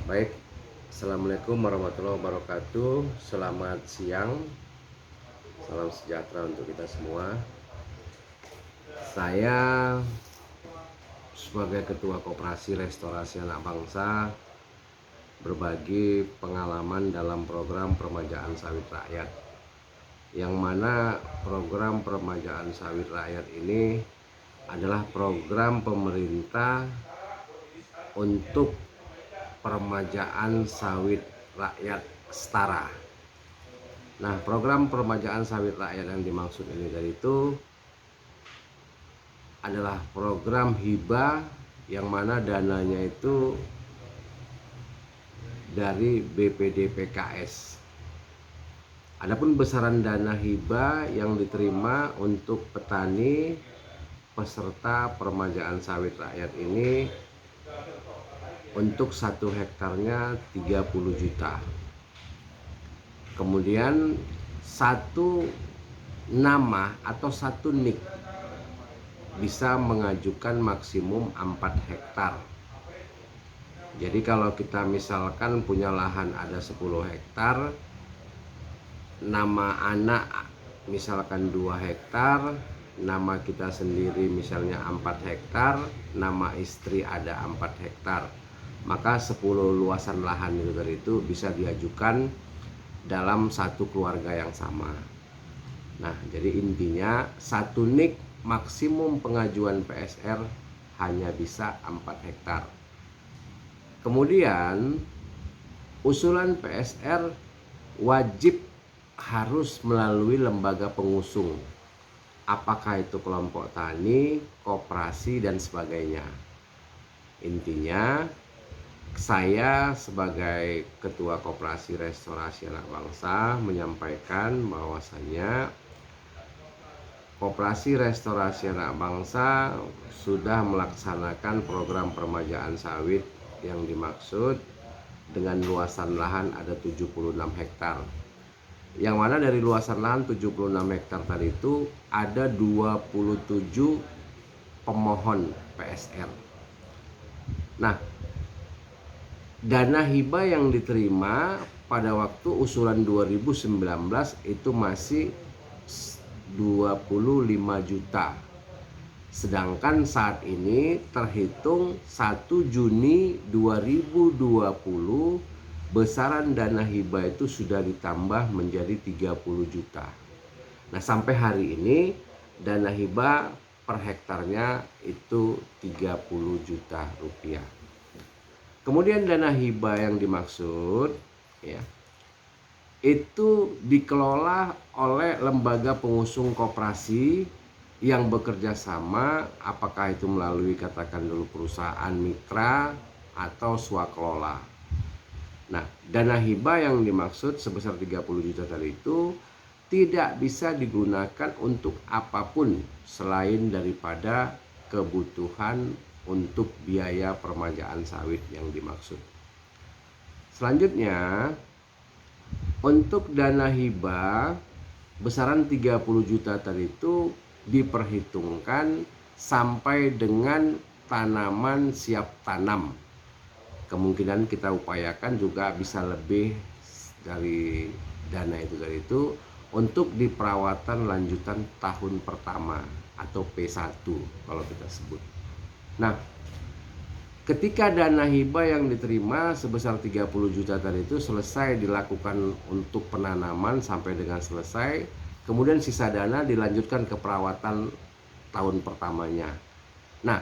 Baik, Assalamualaikum warahmatullahi wabarakatuh. Selamat siang, salam sejahtera untuk kita semua. Saya sebagai Ketua Koperasi Restorasi Anak Bangsa berbagi pengalaman dalam program permajaan sawit rakyat, yang mana program permajaan sawit rakyat ini adalah program pemerintah untuk permajaan sawit rakyat setara. Nah, program permajaan sawit rakyat yang dimaksud ini dari itu adalah program hibah yang mana dananya itu dari BPD PKS. Adapun besaran dana hibah yang diterima untuk petani peserta permajaan sawit rakyat ini untuk 1 hektarnya 30 juta. Kemudian satu nama atau satu nik bisa mengajukan maksimum 4 hektar. Jadi kalau kita misalkan punya lahan ada 10 hektar, nama anak misalkan 2 hektar, nama kita sendiri misalnya 4 hektar, nama istri ada 4 hektar, maka 10 luasan lahan itu bisa diajukan dalam satu keluarga yang sama. Nah, jadi intinya satu nik maksimum pengajuan PSR hanya bisa 4 hektar. Kemudian usulan PSR wajib harus melalui lembaga pengusung, apakah itu kelompok tani, koperasi, dan sebagainya. Intinya saya sebagai Ketua Koperasi Restorasi Anak Bangsa menyampaikan bahwasannya Koperasi Restorasi Anak Bangsa sudah melaksanakan program permajaan sawit yang dimaksud dengan luasan lahan ada 76 hektar. Yang mana dari luasan lahan 76 hektar tadi itu ada 27 pemohon PSR. Nah, dana hibah yang diterima pada waktu usulan 2019 itu masih 25 juta. Sedangkan saat ini terhitung 1 Juni 2020 besaran dana hibah itu sudah ditambah menjadi 30 juta. Nah, sampai hari ini dana hibah per hektarnya itu 30 juta rupiah. Kemudian dana hibah yang dimaksud ya, itu dikelola oleh lembaga pengusung koperasi yang bekerja sama, apakah itu melalui katakan dulu perusahaan mitra atau swakelola. Nah, dana hibah yang dimaksud sebesar 30 juta tadi itu tidak bisa digunakan untuk apapun selain daripada kebutuhan untuk biaya permajaan sawit yang dimaksud. Selanjutnya, untuk dana hibah besaran 30 juta tadi itu diperhitungkan sampai dengan tanaman siap tanam. Kemungkinan kita upayakan juga bisa lebih dari dana itu tadi itu untuk di perawatan lanjutan tahun pertama atau P1 kalau kita sebut. Nah, ketika dana hibah yang diterima sebesar 30 juta tadi itu selesai dilakukan untuk penanaman sampai dengan selesai, kemudian sisa dana dilanjutkan ke perawatan tahun pertamanya. Nah,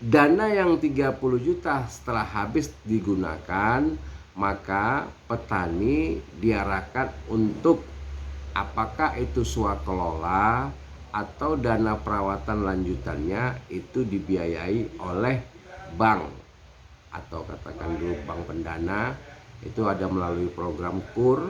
dana yang 30 juta setelah habis digunakan, maka petani diarahkan untuk apakah itu swakelola atau dana perawatan lanjutannya itu dibiayai oleh bank atau katakan dulu bank pendana. Itu ada melalui program KUR,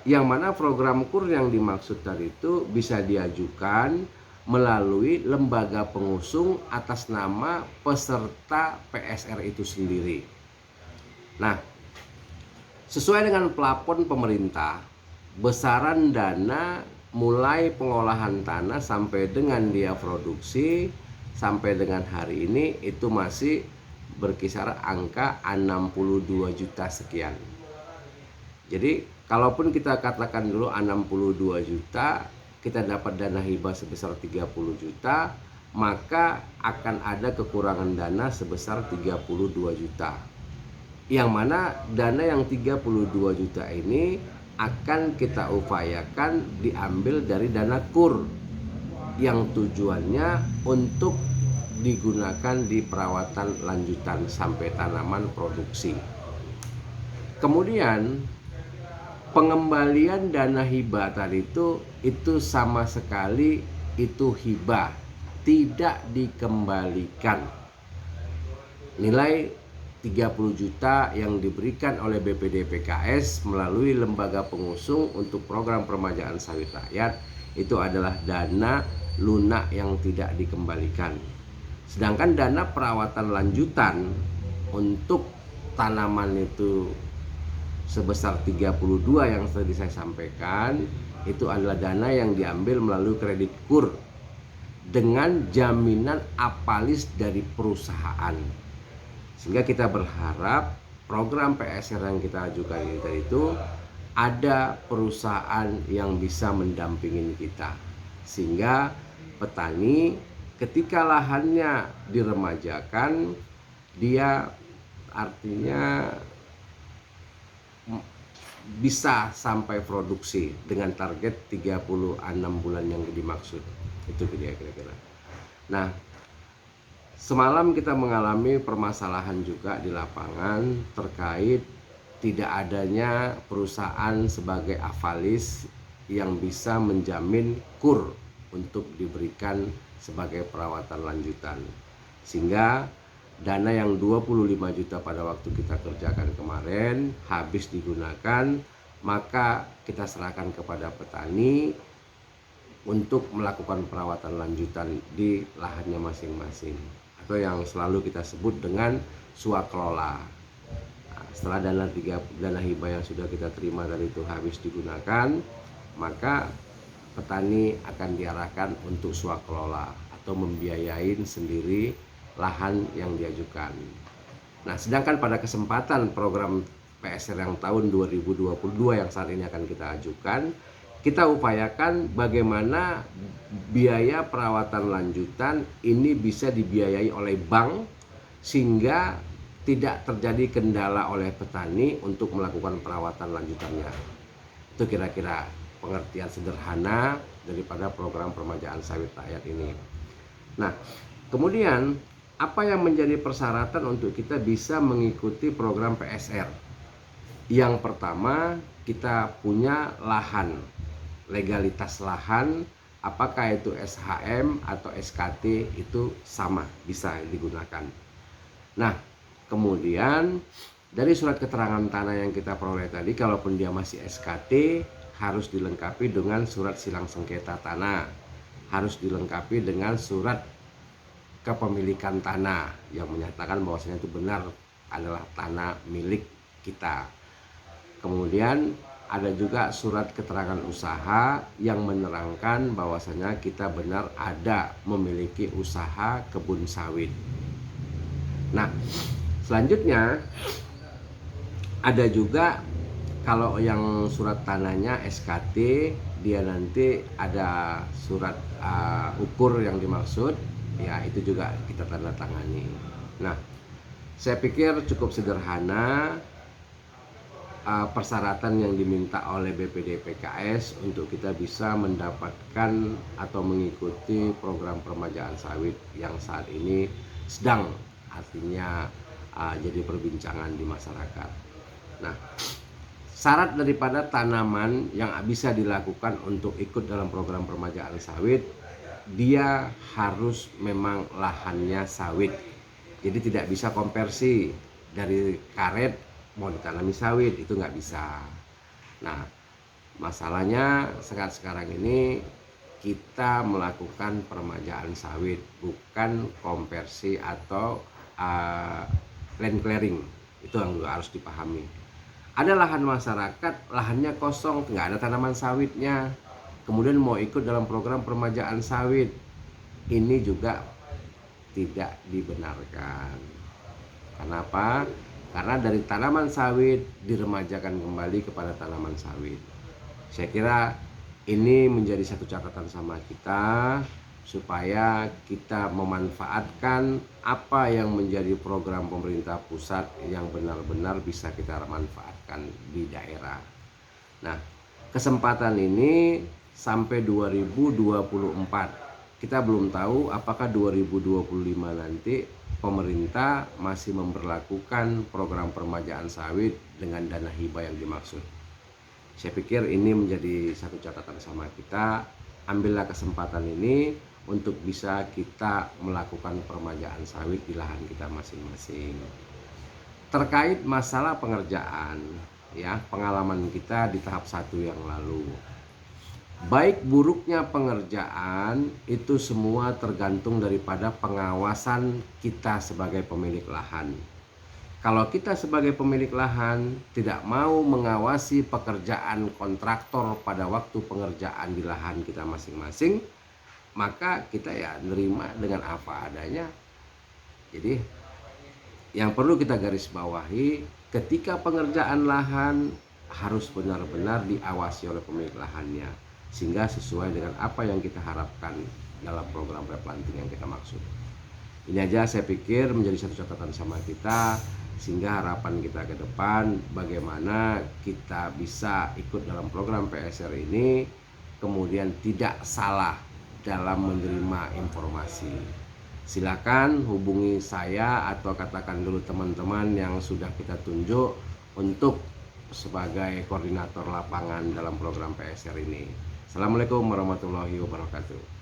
yang mana program KUR yang dimaksud tadi itu bisa diajukan melalui lembaga pengusung atas nama peserta PSR itu sendiri. Nah, sesuai dengan plafon pemerintah, besaran dana mulai pengolahan tanah sampai dengan dia produksi sampai dengan hari ini itu masih berkisar angka 62 juta sekian. Jadi kalaupun kita katakan dulu 62 juta, kita dapat dana hibah sebesar 30 juta, maka akan ada kekurangan dana sebesar 32 juta. Yang mana dana yang 32 juta ini akan kita upayakan diambil dari dana KUR yang tujuannya untuk digunakan di perawatan lanjutan sampai tanaman produksi. Kemudian pengembalian dana hibah tadi itu sama sekali itu hibah, tidak dikembalikan. Nilai 30 juta yang diberikan oleh BPD PKS melalui lembaga pengusung untuk program permajaan sawit rakyat itu adalah dana lunak yang tidak dikembalikan. Sedangkan dana perawatan lanjutan untuk tanaman itu sebesar 32 yang tadi saya sampaikan, itu adalah dana yang diambil melalui kredit KUR dengan jaminan apalis dari perusahaan. Sehingga kita berharap program PSR yang kita ajukan itu ada perusahaan yang bisa mendampingi kita. Sehingga petani ketika lahannya diremajakan, dia artinya bisa sampai produksi dengan target 36 bulan yang dimaksud. Itu kira-kira. Nah, semalam kita mengalami permasalahan juga di lapangan terkait tidak adanya perusahaan sebagai avalis yang bisa menjamin KUR untuk diberikan sebagai perawatan lanjutan. Sehingga dana yang 25 juta pada waktu kita kerjakan kemarin habis digunakan, maka kita serahkan kepada petani untuk melakukan perawatan lanjutan di lahannya masing-masing, atau yang selalu kita sebut dengan swakelola. Nah, setelah dana hibah yang sudah kita terima dari itu habis digunakan, maka petani akan diarahkan untuk swakelola atau membiayain sendiri lahan yang diajukan. Nah, sedangkan pada kesempatan program PSR yang tahun 2022 yang saat ini akan kita ajukan, kita upayakan bagaimana biaya perawatan lanjutan ini bisa dibiayai oleh bank sehingga tidak terjadi kendala oleh petani untuk melakukan perawatan lanjutannya. Itu kira-kira pengertian sederhana daripada program permajaan sawit rakyat ini. Nah, kemudian apa yang menjadi persyaratan untuk kita bisa mengikuti program PSR? Yang pertama, kita punya lahan. Legalitas lahan, apakah itu SHM atau SKT itu sama, bisa digunakan. Nah, kemudian dari surat keterangan tanah yang kita peroleh tadi, kalaupun dia masih SKT, harus dilengkapi dengan surat silang sengketa tanah, harus dilengkapi dengan surat kepemilikan tanah yang menyatakan bahwasanya itu benar adalah tanah milik kita. Kemudian ada juga surat keterangan usaha yang menerangkan bahwasanya kita benar ada memiliki usaha kebun sawit. Nah, selanjutnya ada juga kalau yang surat tanahnya SKT, dia nanti ada surat ukur yang dimaksud, ya itu juga kita tanda tangani. Nah, saya pikir cukup sederhana persyaratan yang diminta oleh BPD PKS untuk kita bisa mendapatkan atau mengikuti program permajaan sawit yang saat ini sedang artinya jadi perbincangan di masyarakat. Nah, syarat daripada tanaman yang bisa dilakukan untuk ikut dalam program permajaan sawit, dia harus memang lahannya sawit. Jadi tidak bisa konversi dari karet mau ditanami sawit, itu nggak bisa. Nah, masalahnya sekarang ini kita melakukan permajaan sawit, bukan konversi atau land clearing. Itu yang juga harus dipahami. Ada lahan masyarakat, lahannya kosong, nggak ada tanaman sawitnya, kemudian mau ikut dalam program permajaan sawit, ini juga tidak dibenarkan. Kenapa? Karena dari tanaman sawit diremajakan kembali kepada tanaman sawit. Saya kira ini menjadi satu catatan sama kita supaya kita memanfaatkan apa yang menjadi program pemerintah pusat yang benar-benar bisa kita manfaatkan di daerah. Nah, kesempatan ini sampai 2024. Kita belum tahu apakah 2025 nanti pemerintah masih memberlakukan program permajaan sawit dengan dana hibah yang dimaksud. Saya pikir ini menjadi satu catatan sama kita. Ambillah kesempatan ini untuk bisa kita melakukan permajaan sawit di lahan kita masing-masing. Terkait masalah pengerjaan, ya, pengalaman kita di tahap 1 yang lalu. Baik buruknya pengerjaan itu semua tergantung daripada pengawasan kita sebagai pemilik lahan. Kalau kita sebagai pemilik lahan tidak mau mengawasi pekerjaan kontraktor pada waktu pengerjaan di lahan kita masing-masing, maka kita ya nerima dengan apa adanya. Jadi yang perlu kita garis bawahi, ketika pengerjaan lahan harus benar-benar diawasi oleh pemilik lahannya, sehingga sesuai dengan apa yang kita harapkan dalam program replanting yang kita maksud. Ini aja saya pikir menjadi satu catatan sama kita, sehingga harapan kita ke depan bagaimana kita bisa ikut dalam program PSR ini, kemudian tidak salah dalam menerima informasi. Silakan hubungi saya atau katakan dulu teman-teman yang sudah kita tunjuk untuk sebagai koordinator lapangan dalam program PSR ini. Assalamualaikum warahmatullahi wabarakatuh.